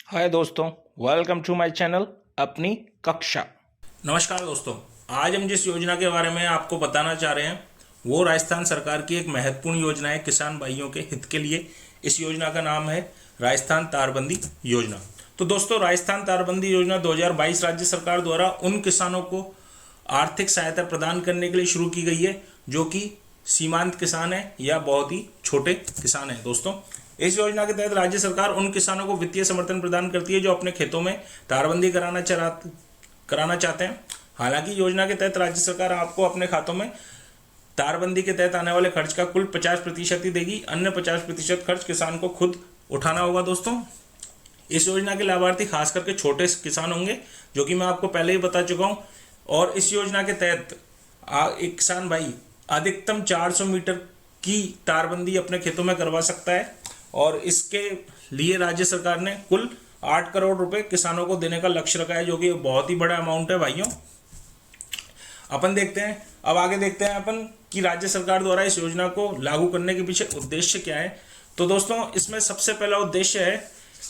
हाय दोस्तों, welcome to my channel अपनी कक्षा। नमस्कार दोस्तों, आज हम जिस योजना के बारे में आपको बताना चाह रहे हैं वो राजस्थान सरकार की एक महत्वपूर्ण योजना है किसान भाइयों के हित के लिए। इस योजना का नाम है राजस्थान तारबंदी योजना। तो दोस्तों, राजस्थान तारबंदी योजना 2022 राज्य सरकार द्वारा उन किसानों को आर्थिक सहायता प्रदान करने के लिए शुरू की गई है जो कि सीमांत किसान है या बहुत ही छोटे किसान हैं। दोस्तों, इस योजना के तहत राज्य सरकार उन किसानों को वित्तीय समर्थन प्रदान करती है जो अपने खेतों में तारबंदी कराना चाहते हैं। हालांकि योजना के तहत राज्य सरकार आपको अपने खातों में तारबंदी के तहत आने वाले खर्च का कुल 50% ही देगी। अन्य 50% खर्च किसान को खुद उठाना होगा। दोस्तों, इस योजना के लाभार्थी खास करके छोटे किसान होंगे जो कि मैं आपको पहले ही बता चुका हूँ। और इस योजना के तहत एक किसान भाई अधिकतम 400 मीटर की तारबंदी अपने खेतों में करवा सकता है और इसके लिए राज्य सरकार ने कुल 8 करोड़ रुपए किसानों को देने का लक्ष्य रखा है, जो कि बहुत ही बड़ा अमाउंट है भाइयों। अपन देखते हैं, अब आगे देखते हैं अपन कि राज्य सरकार द्वारा इस योजना को लागू करने के पीछे उद्देश्य क्या है। तो दोस्तों, इसमें सबसे पहला उद्देश्य है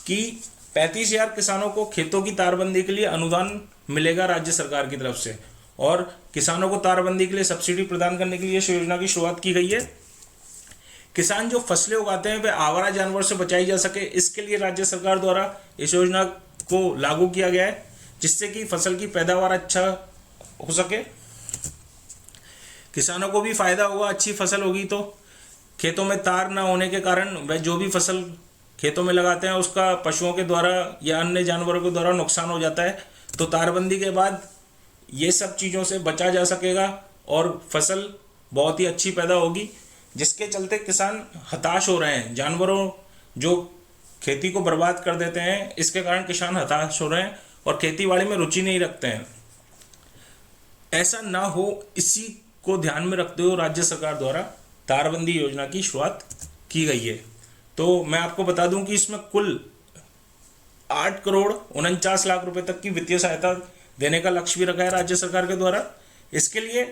कि 35,000 किसानों को खेतों की तारबंदी के लिए अनुदान मिलेगा राज्य सरकार की तरफ से, और किसानों को तारबंदी के लिए सब्सिडी प्रदान करने के लिए इस योजना की शुरुआत की गई है। किसान जो फसलें उगाते हैं वे आवारा जानवर से बचाई जा सके, इसके लिए राज्य सरकार द्वारा इस योजना को लागू किया गया है, जिससे कि फसल की पैदावार अच्छा हो सके, किसानों को भी फायदा होगा। अच्छी फसल होगी तो खेतों में तार ना होने के कारण वह जो भी फसल खेतों में लगाते हैं उसका पशुओं के द्वारा या अन्य जानवरों के द्वारा नुकसान हो जाता है। तो तारबंदी के बाद ये सब चीज़ों से बचा जा सकेगा और फसल बहुत ही अच्छी पैदा होगी, जिसके चलते किसान हताश हो रहे हैं। जानवरों जो खेती को बर्बाद कर देते हैं, इसके कारण किसान हताश हो रहे हैं और खेतीबाड़ी में रुचि नहीं रखते हैं। ऐसा ना हो, इसी को ध्यान में रखते हुए राज्य सरकार द्वारा तारबंदी योजना की शुरुआत की गई है। तो मैं आपको बता दूं कि इसमें कुल 8 करोड़ 49 लाख रुपए तक की वित्तीय सहायता देने का लक्ष्य भी रखा है राज्य सरकार के द्वारा। इसके लिए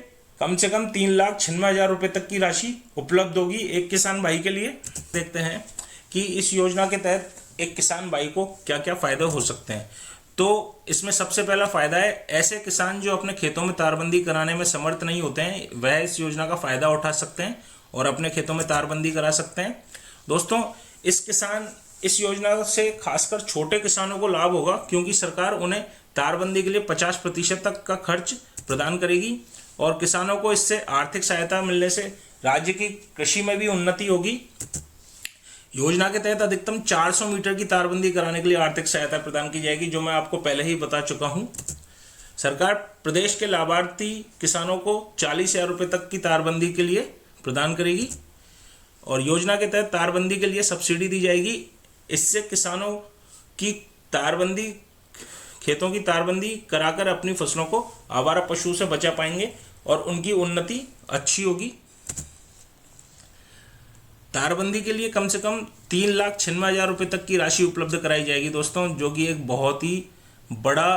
कम से कम 3,96,000 रुपए तक की राशि उपलब्ध होगी एक किसान भाई के लिए। देखते हैं कि इस योजना के तहत एक किसान भाई को क्या क्या फायदे हो सकते हैं। तो इसमें सबसे पहला फायदा है, ऐसे किसान जो अपने खेतों में तारबंदी कराने में समर्थ नहीं होते हैं वह इस योजना का फायदा उठा सकते हैं और अपने खेतों में तारबंदी करा सकते हैं। दोस्तों, इस योजना से खासकर छोटे किसानों को लाभ होगा, क्योंकि सरकार उन्हें तारबंदी के लिए 50% तक का खर्च प्रदान करेगी और किसानों को इससे आर्थिक सहायता मिलने से राज्य की कृषि में भी उन्नति होगी। योजना के तहत अधिकतम 400 मीटर की तारबंदी कराने के लिए आर्थिक सहायता प्रदान की जाएगी, जो मैं आपको पहले ही बता चुका हूं। सरकार प्रदेश के लाभार्थी किसानों को 40,000 रुपये तक की तारबंदी के लिए प्रदान करेगी और योजना के तहत तारबंदी के लिए सब्सिडी दी जाएगी। इससे किसानों की तारबंदी खेतों की तारबंदी कराकर अपनी फसलों को आवारा पशु से बचा पाएंगे और उनकी उन्नति अच्छी होगी। तारबंदी के लिए कम से कम 3,96,000 रुपये तक की राशि उपलब्ध कराई जाएगी दोस्तों, जो कि एक बहुत ही बड़ा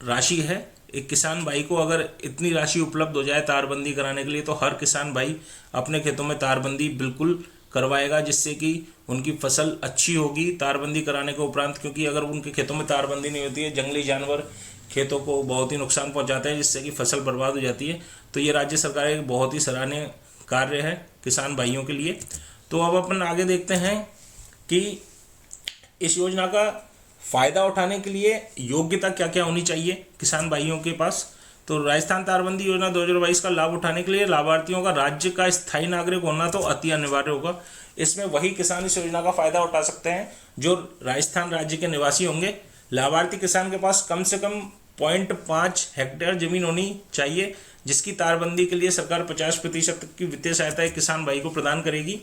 राशि है। एक किसान भाई को अगर इतनी राशि उपलब्ध हो जाए तारबंदी कराने के लिए, तो हर किसान भाई अपने खेतों में तारबंदी बिल्कुल करवाएगा, जिससे कि उनकी फसल अच्छी होगी तारबंदी कराने के उपरांत। क्योंकि अगर उनके खेतों में तारबंदी नहीं होती है, जंगली जानवर खेतों को बहुत ही नुकसान पहुंचाते हैं, जिससे कि फसल बर्बाद हो जाती है। तो ये राज्य सरकार एक बहुत ही सराहनीय कार्य है किसान भाइयों के लिए। तो अब अपन आगे देखते हैं कि इस योजना का फ़ायदा उठाने के लिए योग्यता क्या क्या होनी चाहिए किसान भाइयों के पास। तो राजस्थान तारबंदी योजना 2022 का लाभ उठाने के लिए लाभार्थियों का राज्य का स्थायी नागरिक होना तो अति अनिवार्य होगा। इसमें वही किसान इस योजना का फ़ायदा उठा सकते हैं जो राजस्थान राज्य के निवासी होंगे। लाभार्थी किसान के पास कम से कम 0.5 हेक्टेयर जमीन होनी चाहिए, जिसकी तारबंदी के लिए सरकार 50% तक की वित्तीय सहायता एक किसान भाई को प्रदान करेगी।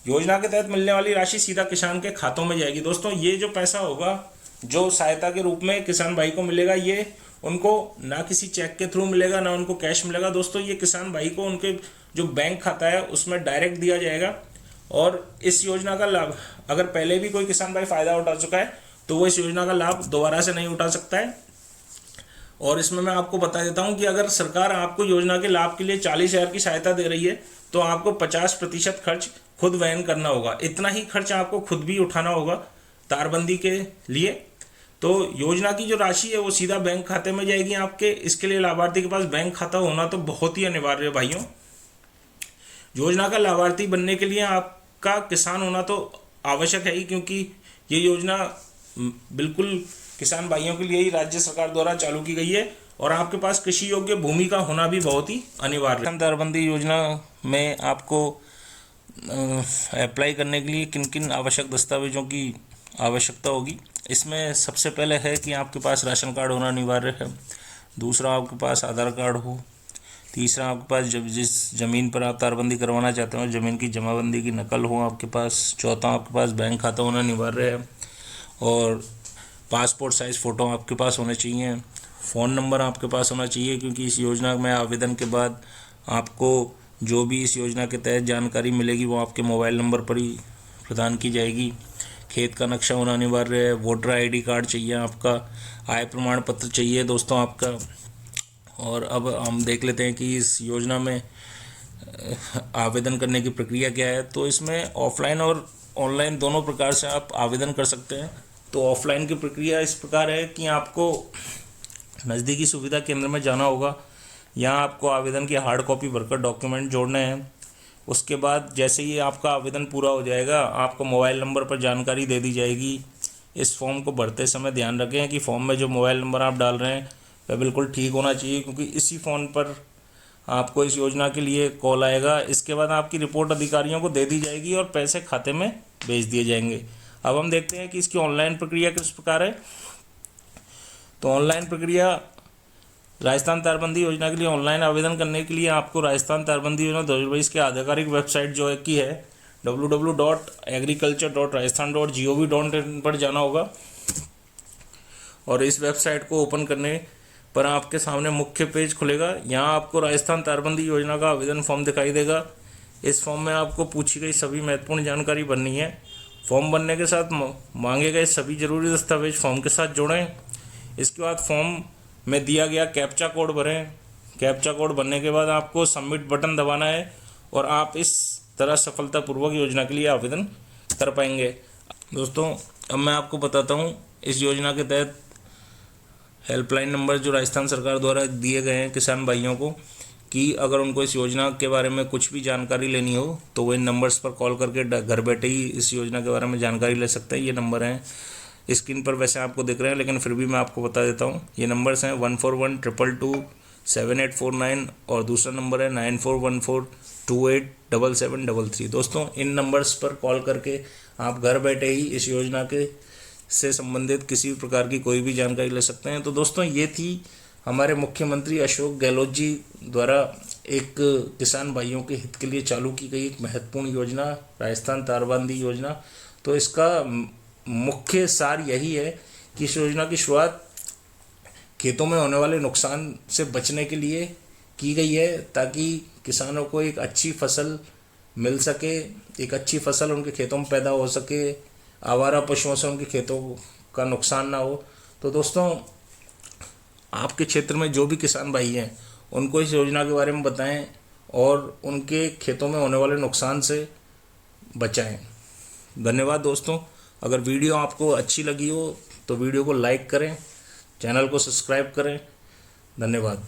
योजना के तहत मिलने वाली राशि सीधा किसान के खातों में जाएगी। दोस्तों, ये जो पैसा होगा जो सहायता के रूप में किसान भाई को मिलेगा, ये उनको ना किसी चेक के थ्रू मिलेगा ना उनको कैश मिलेगा। दोस्तों, ये किसान भाई को उनके जो बैंक खाता है उसमें डायरेक्ट दिया जाएगा। और इस योजना का लाभ अगर पहले भी कोई किसान भाई फायदा उठा चुका है तो वो इस योजना का लाभ दोबारा से नहीं उठा सकता है। और इसमें मैं आपको बता देता हूं कि अगर सरकार आपको योजना के लाभ के लिए 40,000 की सहायता दे रही है तो आपको 50% खर्च खुद वहन करना होगा। इतना ही खर्च आपको खुद भी उठाना होगा तारबंदी के लिए। तो योजना की जो राशि है वो सीधा बैंक खाते में जाएगी आपके। इसके लिए लाभार्थी के पास बैंक खाता होना तो बहुत ही अनिवार्य है भाइयों। योजना का लाभार्थी बनने के लिए आपका किसान होना तो आवश्यक है ही, क्योंकि ये योजना बिल्कुल किसान भाइयों के लिए ही राज्य सरकार द्वारा चालू की गई है और आपके पास कृषि योग्य भूमि का होना भी बहुत ही अनिवार्य है। तारबंदी योजना में आपको अप्लाई करने के लिए किन किन आवश्यक दस्तावेजों की आवश्यकता होगी। इसमें सबसे पहले है कि आपके पास राशन कार्ड होना अनिवार्य है। दूसरा, आपके पास आधार कार्ड हो। तीसरा, आपके पास जिस ज़मीन पर आप तारबंदी करवाना चाहते हो ज़मीन की जमाबंदी की नकल हो आपके पास। चौथा, आपके पास बैंक खाता होना अनिवार्य है और पासपोर्ट साइज़ फ़ोटो आपके पास होने चाहिए। फ़ोन नंबर आपके पास होना चाहिए, क्योंकि इस योजना में आवेदन के बाद आपको जो भी इस योजना के तहत जानकारी मिलेगी वो आपके मोबाइल नंबर पर ही प्रदान की जाएगी। खेत का नक्शा होना अनिवार्य है। वोटर आईडी कार्ड चाहिए आपका। आय प्रमाण पत्र चाहिए दोस्तों आपका। और अब हम देख लेते हैं कि इस योजना में आवेदन करने की प्रक्रिया क्या है। तो इसमें ऑफलाइन और ऑनलाइन दोनों प्रकार से आप आवेदन कर सकते हैं। तो ऑफलाइन की प्रक्रिया इस प्रकार है कि आपको नज़दीकी सुविधा केंद्र में जाना होगा। यहाँ आपको आवेदन की हार्ड कॉपी भरकर डॉक्यूमेंट जोड़ने हैं। उसके बाद जैसे ही आपका आवेदन पूरा हो जाएगा आपको मोबाइल नंबर पर जानकारी दे दी जाएगी। इस फॉर्म को भरते समय ध्यान रखें कि फॉर्म में जो मोबाइल नंबर आप डाल रहे हैं वह बिल्कुल ठीक होना चाहिए, क्योंकि इसी फ़ोन पर आपको इस योजना के लिए कॉल आएगा। इसके बाद आपकी रिपोर्ट अधिकारियों को दे दी जाएगी और पैसे खाते में भेज दिए जाएंगे। अब हम देखते हैं कि इसकी ऑनलाइन प्रक्रिया किस प्रकार है। तो ऑनलाइन प्रक्रिया, राजस्थान तारबंदी योजना के लिए ऑनलाइन आवेदन करने के लिए आपको राजस्थान तारबंदी योजना 2022 के आधिकारिक वेबसाइट जो है की है www.agriculture.rajasthan.gov.in पर जाना होगा। और इस वेबसाइट को ओपन करने पर आपके सामने मुख्य पेज खुलेगा। यहाँ आपको राजस्थान तारबंदी योजना का आवेदन फॉर्म दिखाई देगा। इस फॉर्म में आपको पूछी गई सभी महत्वपूर्ण जानकारी भरनी है। फॉर्म भरने के साथ मांगे गए सभी जरूरी दस्तावेज फॉर्म के साथ जोड़ें। इसके बाद फॉर्म में दिया गया कैप्चा कोड भरें। कैप्चा कोड भरने के बाद आपको सबमिट बटन दबाना है और आप इस तरह सफलतापूर्वक योजना के लिए आवेदन कर पाएंगे। दोस्तों, अब मैं आपको बताता हूँ इस योजना के तहत हेल्पलाइन नंबर जो राजस्थान सरकार द्वारा दिए गए हैं किसान भाइयों को, कि अगर उनको इस योजना के बारे में कुछ भी जानकारी लेनी हो तो वो इन नंबर्स पर कॉल करके घर बैठे ही इस योजना के बारे में जानकारी ले सकते हैं। ये नंबर हैं स्क्रीन पर, वैसे आपको दिख रहे हैं लेकिन फिर भी मैं आपको बता देता हूँ। ये नंबर्स हैं 1412227849 और दूसरा नंबर है 9414287733। दोस्तों, इन नंबर्स पर कॉल करके आप घर बैठे ही इस योजना के से संबंधित किसी प्रकार की कोई भी जानकारी ले सकते हैं। तो दोस्तों, ये थी हमारे मुख्यमंत्री अशोक गहलोत जी द्वारा एक किसान भाइयों के हित के लिए चालू की गई एक महत्वपूर्ण योजना, राजस्थान तारबंदी योजना। तो इसका मुख्य सार यही है कि इस योजना की शुरुआत खेतों में होने वाले नुकसान से बचने के लिए की गई है, ताकि किसानों को एक अच्छी फसल मिल सके, एक अच्छी फसल उनके खेतों में पैदा हो सके, आवारा पशुओं से उनके खेतों का नुकसान ना हो। तो दोस्तों, आपके क्षेत्र में जो भी किसान भाई हैं उनको इस योजना के बारे में बताएं और उनके खेतों में होने वाले नुकसान से बचाएं। धन्यवाद दोस्तों। अगर वीडियो आपको अच्छी लगी हो तो वीडियो को लाइक करें, चैनल को सब्सक्राइब करें। धन्यवाद।